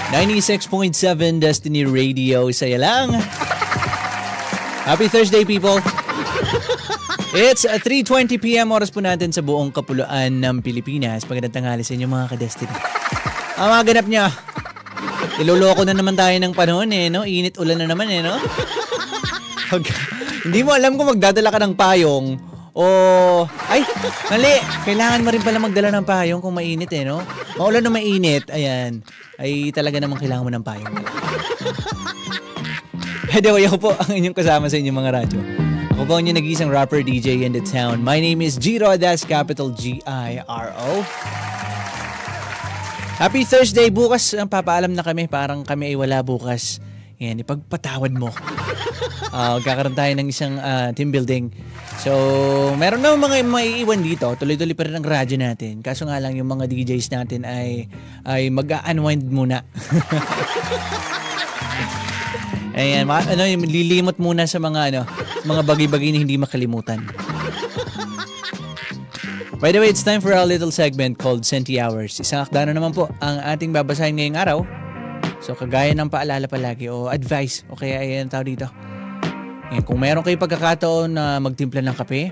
96.7 Destiny Radio. Saya lang. Happy Thursday, people. It's 3:20 p.m. Oras po natin sa buong kapuluan ng Pilipinas. Magandang tanghali sa inyo mga ka-Destiny. Ang mga ganap niya. Iloloko na naman tayo ng panahon no? Init ulan na naman no? Hindi mo alam kung magdadala ka ng payong o... Ay, mali. Kailangan mo rin pala magdala ng payong kung mainit no? Maulan na mainit, ayan. Ay talaga namang kailangan mo ng payong. Anyway, ako po ang inyong kasama sa inyong mga radyo. Ako po ang inyong nag-iisang rapper, DJ in the town. My name is Giro, that's capital G-I-R-O. Happy Thursday. Bukas ang papaalam na kami. Parang kami ay wala bukas. Yan, ipagpatawad mo. Kakaroon tayo ng isang team building. So, meron na mga maiiwan dito. Tuloy-tuloy pa rin ang radyo natin. Kaso nga lang yung mga DJs natin ay mag-unwind muna. Ayan, lilimot muna sa mga bagay-bagay na hindi makalimutan. By the way, it's time for our little segment called Senti Hours. Isang akda na naman po ang ating babasahin ngayong araw. So, kagaya ng paalala palagi o advice o kaya ayan tao dito. Ayan, kung meron kayo pagkakataon na magtimpla ng kape,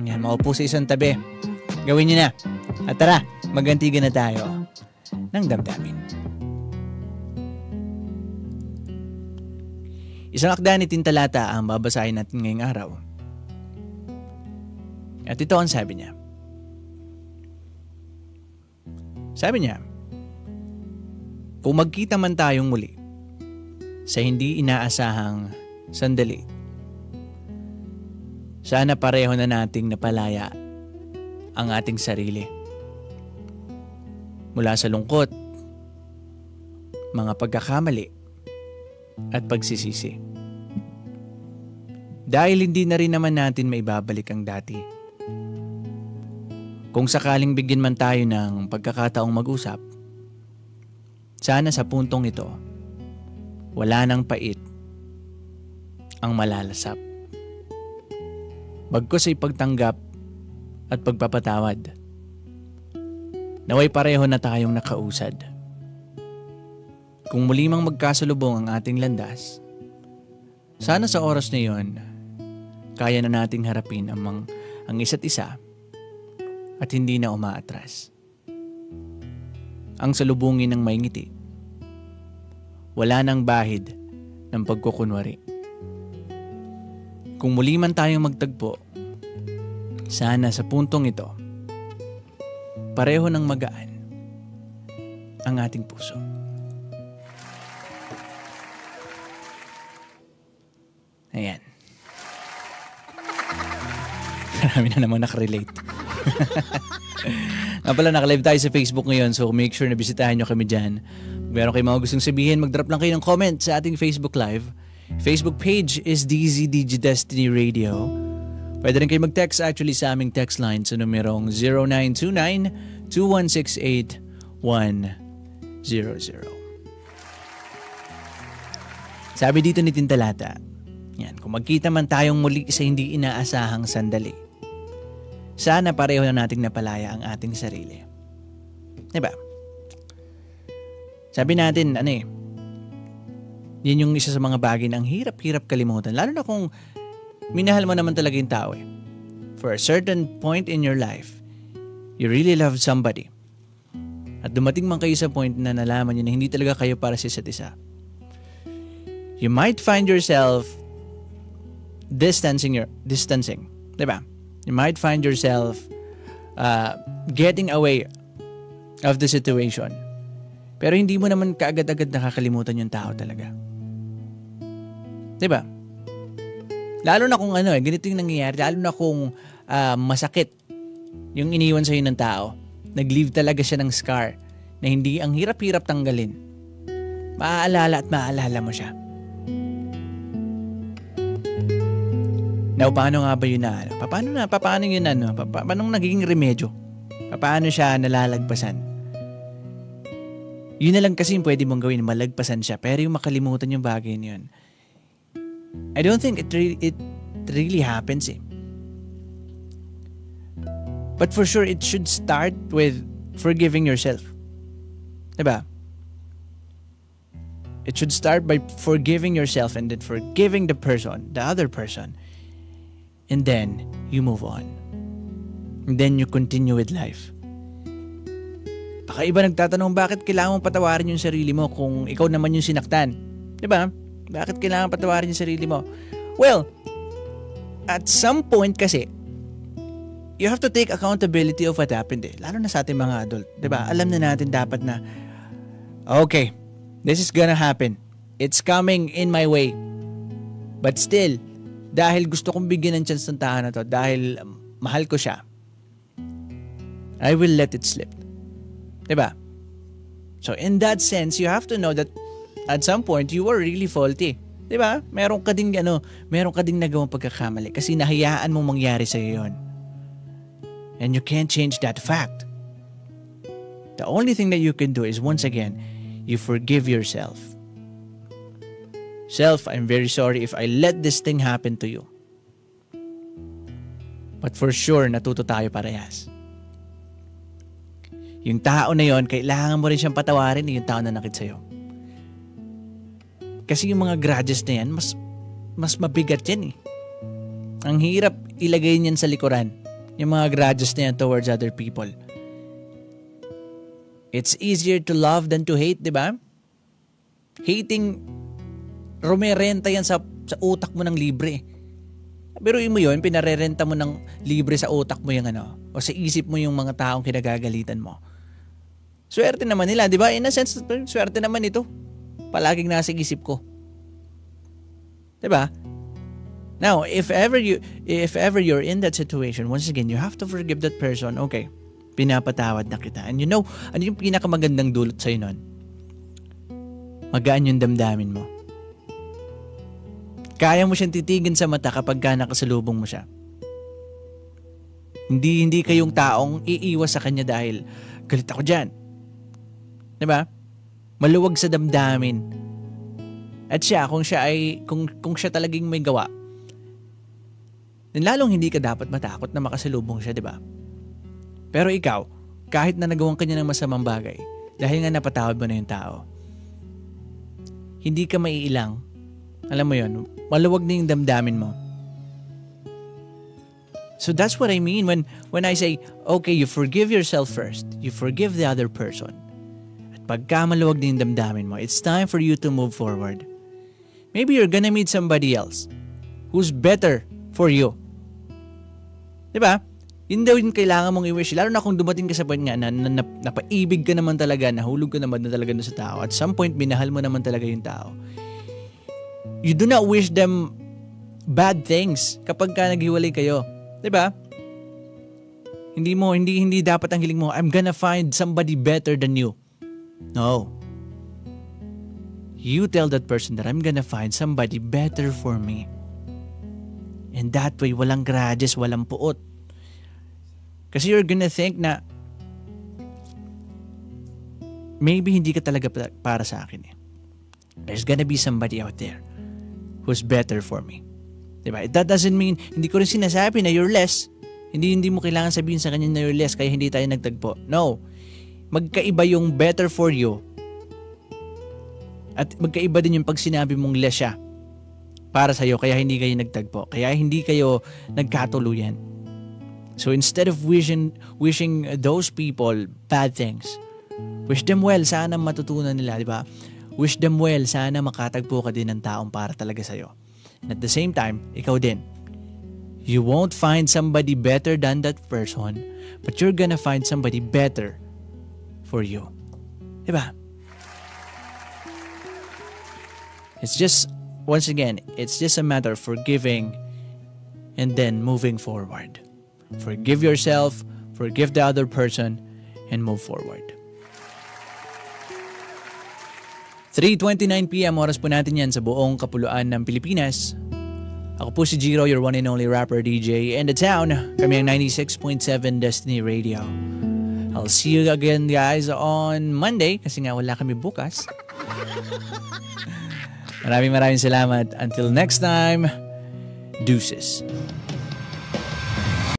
ayan, maupo sa isang tabi, gawin nyo na. At tara, magantigan na tayo ng damdamin. Isang akda ni Tintalata ang babasahin natin ngayong araw. At ito ang sabi niya. Sabi niya, kung magkita man tayong muli sa hindi inaasahang sandali, sana pareho na nating napalaya ang ating sarili. Mula sa lungkot, mga pagkakamali, at pagsisisi. Dahil hindi na rin naman natin maibabalik ang dati. Kung sakaling bigyan man tayo ng pagkakataong mag-usap, sana sa puntong ito, wala nang pait ang malalasap. Bagkus ay pagtanggap at pagpapatawad. Naway pareho na tayong nakausad. Kung muli mang magkasalubong ang ating landas, sana sa oras na yon, kaya na nating harapin ang isa't isa at hindi na umaatras. Ang salubungin ng may ngiti, wala nang bahid ng pagkukunwari. Kung muli man tayong magtagpo, sana sa puntong ito, pareho ng magaan ang ating puso. Ayan. Marami na naman nakarelate. Nga pala, nakalive tayo sa Facebook ngayon, so make sure na bisitahin nyo kami dyan. Kung meron kayo mga gustong sabihin, mag-drop lang kayo ng comment sa ating Facebook Live. Facebook page is DZDG Destiny Radio. Pwede rin kayo mag-text actually sa aming text line sa numerong 0929-2168-100. Sabi dito ni Tintalata, yan, kung magkita man tayong muli sa hindi inaasahang sandali, sana pareho na nating napalaya ang ating sarili. Diba? Sabi natin, yan yung isa sa mga bagay na ang hirap-hirap kalimutan. Lalo na kung minahal mo naman talaga yung tao For a certain point in your life, you really love somebody. At dumating man kayo sa point na nalaman nyo na hindi talaga kayo para sa isa't isa. You might find yourself distancing, diba? You might find yourself getting away of the situation. Pero hindi mo naman kaagad-agad nakakalimutan yung tao talaga. Diba? Lalo na kung ganito yung nangyayari, lalo na kung masakit yung iniwan sa'yo ng tao. Nag-leave talaga siya ng scar na hindi ang hirap-hirap tanggalin. Maaalala at maaalala mo siya. Now, paano nga ba yun na? Paano yun paano nagiging remedyo? Paano siya nalalagpasan? Yun na lang kasi yung pwede mong gawin, malagpasan siya. Pero yung makalimutan yung bagay niyon, I don't think it really happens But for sure, it should start with forgiving yourself. Diba? It should start by forgiving yourself and then forgiving the other person. And then you move on. And then you continue with life. Baka iba nagtatanong, bakit kailangan mong patawarin yung sarili mo kung ikaw naman yung sinaktan? Diba? Bakit kailangan patawarin yung sarili mo? Well, at some point kasi, you have to take accountability of what happened eh. Lalo na sa ating mga adult. Diba? Alam na natin dapat na, okay, this is gonna happen. It's coming in my way. But still, dahil gusto kong bigyan ng chance ng tao na to, dahil mahal ko siya, I will let it slip. Diba? So in that sense, you have to know that at some point, you were really faulty. Diba? Meron ka ding nagawang pagkakamali kasi nahayaan mong mangyari sa'yo yun. And you can't change that fact. The only thing that you can do is, once again, you forgive yourself. Self, I'm very sorry if I let this thing happen to you. But for sure, natuto tayo parehas. Yung tao na yon, kailangan mo rin siyang patawarin, yung tao na nakit sa'yo. Kasi yung mga grudges na yan, mas mabigat yan eh. Ang hirap ilagay niyan sa likuran, yung mga grudges na yan towards other people. It's easier to love than to hate, di ba? Hating, rumerenta yan sa utak mo ng libre. Pero mo yun, pinarerenta mo ng libre sa utak mo yung o sa isip mo yung mga taong kinagagalitan mo. Swerte naman nila, di ba? In a sense, swerte naman ito. Palaging nasa isip ko. Di ba? Now, if ever you're in that situation, once again, you have to forgive that person. Okay, pinapatawad na kita. And you know, ano yung pinakamagandang dulot sa'yo nun? Magaan yung damdamin mo. Kaya mo siyang titigin sa mata kapag nakasalubong mo siya. Hindi kayong taong iiwas sa kanya dahil galit ako dyan. Diba? Maluwag sa damdamin. At siya, kung siya talagang may gawa, then lalong hindi ka dapat matakot na makasalubong siya, diba? Pero ikaw, kahit na nagawang kanya ng masamang bagay, dahil nga napatawad mo na yung tao, hindi ka maiilang. Alam mo yun, maluwag na yung damdamin mo. So that's what I mean when I say, okay, you forgive yourself first. You forgive the other person. Pagka maluwag din yung damdamin mo, it's time for you to move forward. Maybe you're gonna meet somebody else who's better for you. Diba? Yun daw yung kailangan mong i-wish. Lalo na kung dumating ka sa point nga na napaibig ka naman talaga, nahulog ka naman na talaga sa tao. At some point, minahal mo naman talaga yung tao. You do not wish them bad things kapag ka naghiwalay kayo. Diba? Hindi dapat ang hiling mo, I'm gonna find somebody better than you. No. You tell that person that I'm gonna find somebody better for me. And that way, walang grudges, walang puot. Kasi you're gonna think na maybe hindi ka talaga para sa akin eh. There's gonna be somebody out there who's better for me. Diba? That doesn't mean, hindi ko rin sinasabi na you're less. Hindi mo kailangan sabihin sa kanya na you're less kaya hindi tayo nagtagpo. No. Magkaiba yung better for you at magkaiba din yung pag sinabi mong less siya para sa'yo kaya hindi kayo nagtagpo, kaya hindi kayo nagkatuluyan. So instead of wishing those people bad things, wish them well, sana matutunan nila, di ba? Wish them well, sana makatagpo ka din ng taong para talaga sa'yo. And at the same time, ikaw din. You won't find somebody better than that person, but you're gonna find somebody better for you. Diba? It's just, once again, it's just a matter of forgiving and then moving forward. Forgive yourself, forgive the other person, and move forward. 3:29 p.m. oras po natin yan sa buong kapuluan ng Pilipinas. Ako po si Jiro, your one and only rapper DJ in the town. Kami ang 96.7 Destiny Radio. I'll see you again guys on Monday kasi nga wala kami bukas. Maraming salamat. Until next time, deuces.